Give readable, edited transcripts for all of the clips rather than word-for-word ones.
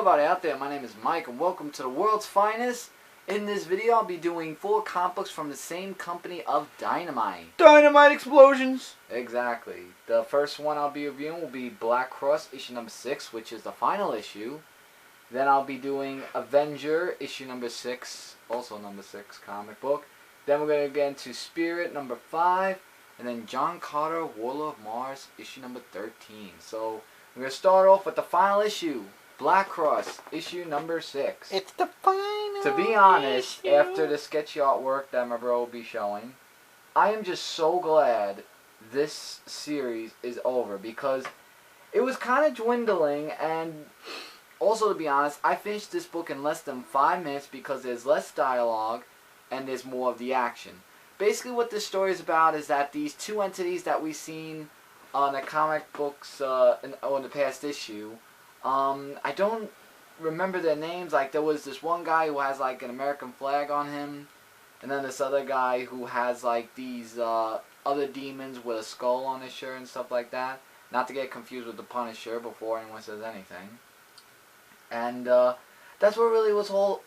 everybody out there, my name is Mike and welcome to the world's finest. In this video I'll be doing 4 comic books from the same company of Dynamite. Dynamite explosions! Exactly. The first one I'll be reviewing will be Black Cross issue number 6, which is the final issue. Then I'll be doing Avenger issue number 6, also number 6 comic book. Then we're going to get into Spirit number 5. And then John Carter, Warlord of Mars issue number 13. So we're going to start off with the final issue. Black Cross, issue number 6. It's the final To be honest, issue. after the sketchy artwork that my bro will be showing, I am just so glad this series is over because it was kind of dwindling, and also to be honest, I finished this book in less than 5 minutes because there's less dialogue and there's more of the action. Basically what this story is about is that these 2 entities that we've seen on the comic books in the past issue, I don't remember their names. Like, there was this one guy who has like an American flag on him, and then this other guy who has like these other demons with a skull on his shirt and stuff like that. Not to get confused with the Punisher before anyone says anything. And that's what really was all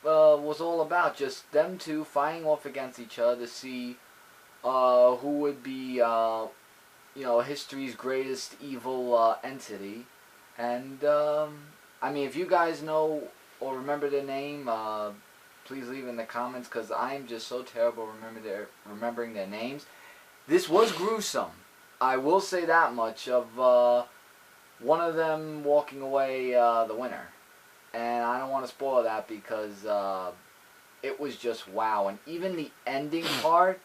about. Just them 2 fighting off against each other to see who would be history's greatest evil entity. And, I mean, if you guys know or remember their name, please leave in the comments, because I am just so terrible remembering their names. This was gruesome. I will say that much, of one of them walking away the winner. And I don't want to spoil that because it was just wow. And even the ending part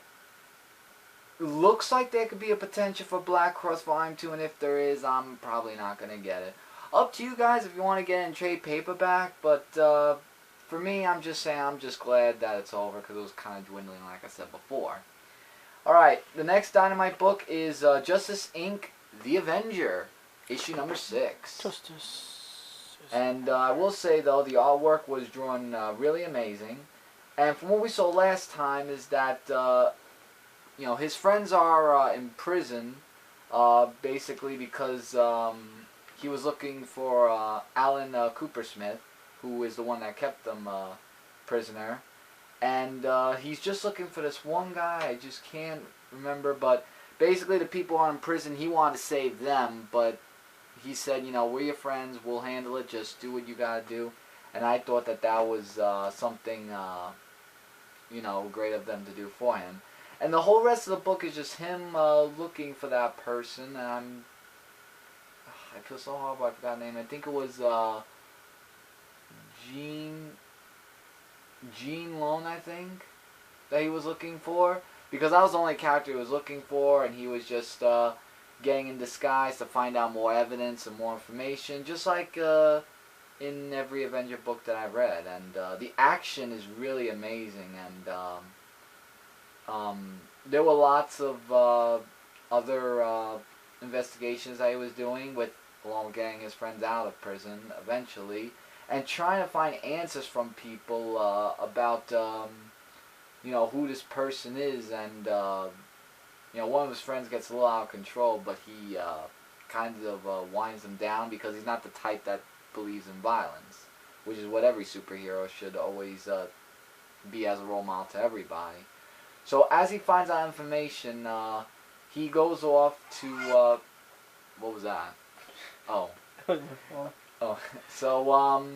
looks like there could be a potential for Black Cross Volume 2, and if there is, I'm probably not going to get it. Up to you guys if you want to get it in trade paperback, but for me, I'm just saying I'm just glad that it's over because it was kind of dwindling like I said before. Alright, the next Dynamite book is Justice Inc. The Avenger, issue number 6. Justice. And I will say though, the artwork was drawn really amazing. And from what we saw last time is that his friends are in prison, basically because he was looking for Alan Coopersmith, who is the one that kept them prisoner. And he's just looking for this one guy, I just can't remember, but basically the people are in prison, he wanted to save them, but he said, we're your friends, we'll handle it, just do what you gotta do. And I thought that that was something, great of them to do for him. And the whole rest of the book is just him looking for that person, and I feel so horrible I forgot the name. I think it was Gene Lone, I think, that he was looking for. Because that was the only character he was looking for, and he was just getting in disguise to find out more evidence and more information, just like in every Avenger book that I've read. And the action is really amazing, and there were lots of other investigations that he was doing, along with getting his friends out of prison eventually, and trying to find answers from people about who this person is. And one of his friends gets a little out of control, but he kind of winds him down because he's not the type that believes in violence, which is what every superhero should always be as a role model to everybody. So as he finds out information, he goes off to what was that? Oh. Oh. So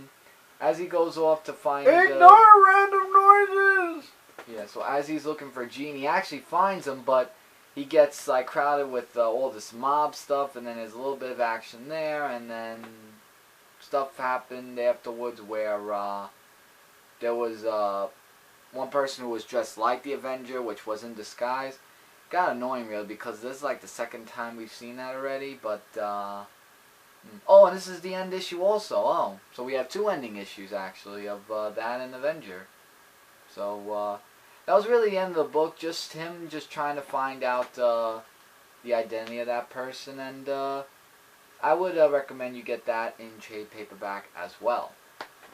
as he goes off to find ignore random noises. Yeah. So as he's looking for Gene, he actually finds him, but he gets like crowded with all this mob stuff, and then there's a little bit of action there, and then stuff happened afterwards where there was one person who was dressed like the Avenger, which was in disguise. Got annoying really because this is like the 2nd time we've seen that already, but oh, and this is the end issue also. Oh, so we have 2 ending issues actually of that and Avenger. So that was really the end of the book, just him trying to find out the identity of that person, and I would recommend you get that in trade paperback as well.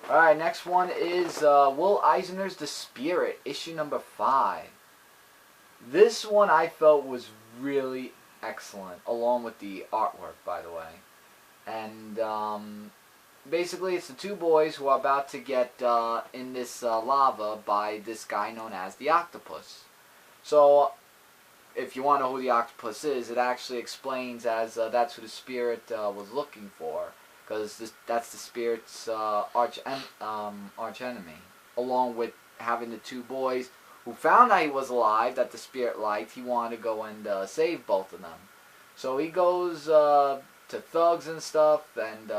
Alright, next one is Will Eisner's The Spirit, issue number 5. This one I felt was really excellent, along with the artwork, by the way. And basically it's the two boys who are about to get in this lava by this guy known as the Octopus. So, if you want to know who the Octopus is, it actually explains as that's who the spirit was looking for, because that's the spirit's arch enemy, along with having the two boys who found out he was alive, that the spirit liked. He wanted to go and save both of them. So he goes to thugs and stuff, and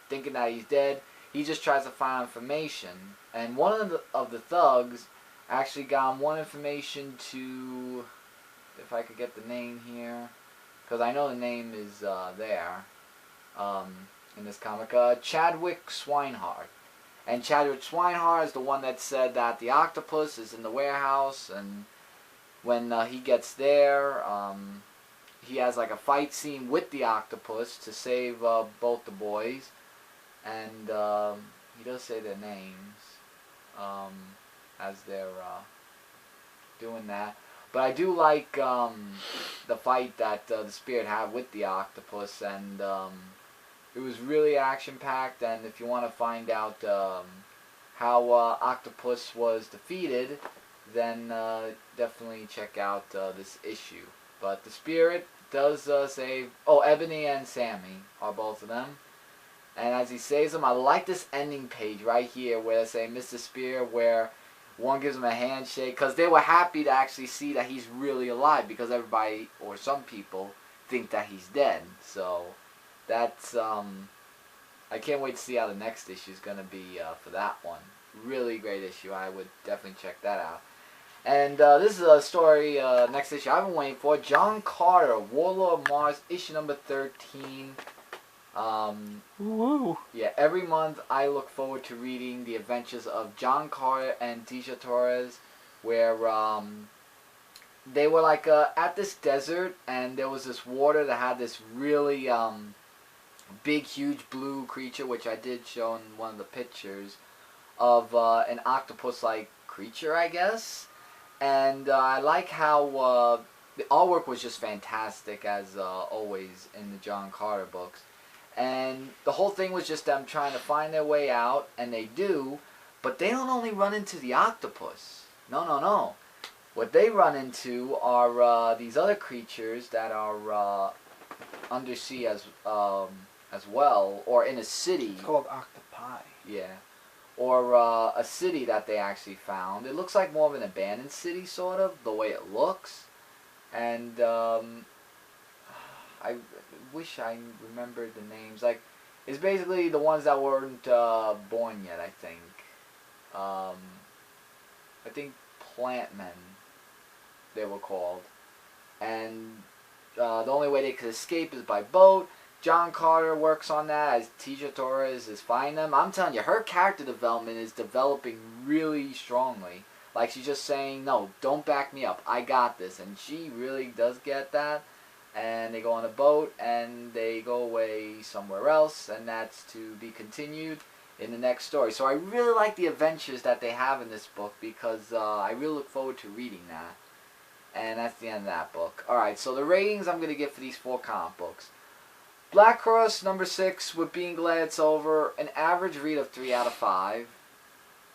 thinking that he's dead, he just tries to find information. And one of the thugs actually got him one information to, if I could get the name here, because I know the name is there in this comic, Chadwick Swinehart. And Chadwick Swinehart is the one that said that the octopus is in the warehouse, and when he gets there, he has like a fight scene with the octopus to save both the boys, and he does say their names as they're doing that. But I do like the fight that the spirit had with the octopus, and it was really action-packed. And if you want to find out how Octopus was defeated, then definitely check out this issue. But the spirit does save... Oh, Ebony and Sammy are both of them. And as he saves them, I like this ending page right here where they say Mr. Spirit, where one gives him a handshake, because they were happy to actually see that he's really alive, because everybody, or some people, think that he's dead. So that's, I can't wait to see how the next issue is going to be for that one. Really great issue. I would definitely check that out. And this is a story, next issue I've been waiting for. John Carter, Warlord of Mars, issue number 13. Woo. Yeah, every month I look forward to reading the adventures of John Carter and Tisha Torres, where they were like at this desert, and there was this water that had this really big, huge blue creature, which I did show in one of the pictures of an octopus-like creature, I guess. And I like how the artwork was just fantastic, as always in the John Carter books. And the whole thing was just them trying to find their way out, and they do, but they don't only run into the octopus. No, no, no. What they run into are these other creatures that are undersea as well, or in a city. It's called octopi. Yeah. Or a city that they actually found. It looks like more of an abandoned city, sort of, the way it looks. And I wish I remembered the names. Like, it's basically the ones that weren't born yet, I think. I think plant men, they were called. And the only way they could escape is by boat. John Carter works on that as Tisha Torres is finding them. I'm telling you, her character development is developing really strongly. Like, she's just saying, no, don't back me up. I got this. And she really does get that. And they go on a boat, and they go away somewhere else, and that's to be continued in the next story. So I really like the adventures that they have in this book, because I really look forward to reading that. And that's the end of that book. Alright, so the ratings I'm going to give for these 4 comic books. Black Cross, number 6, with Being Glad It's Over, an average read of 3 out of 5.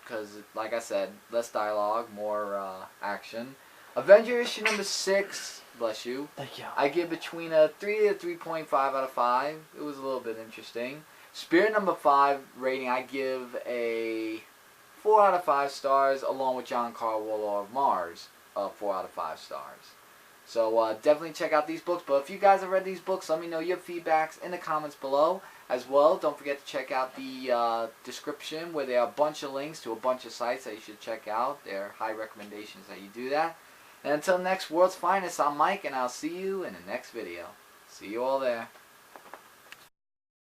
Because, like I said, less dialogue, more action. Avenger issue number 6, bless you. Thank you. I give between a 3 to 3.5 out of 5. It was a little bit interesting. Spirit number 5 rating, I give a 4 out of 5 stars, along with John Carter, Warlord of Mars, 4 out of 5 stars. So definitely check out these books. But if you guys have read these books, let me know your feedbacks in the comments below. As well, don't forget to check out the description, where there are a bunch of links to a bunch of sites that you should check out. They're high recommendations that you do that. And until next World's Finest, I'm Mike, and I'll see you in the next video. See you all there.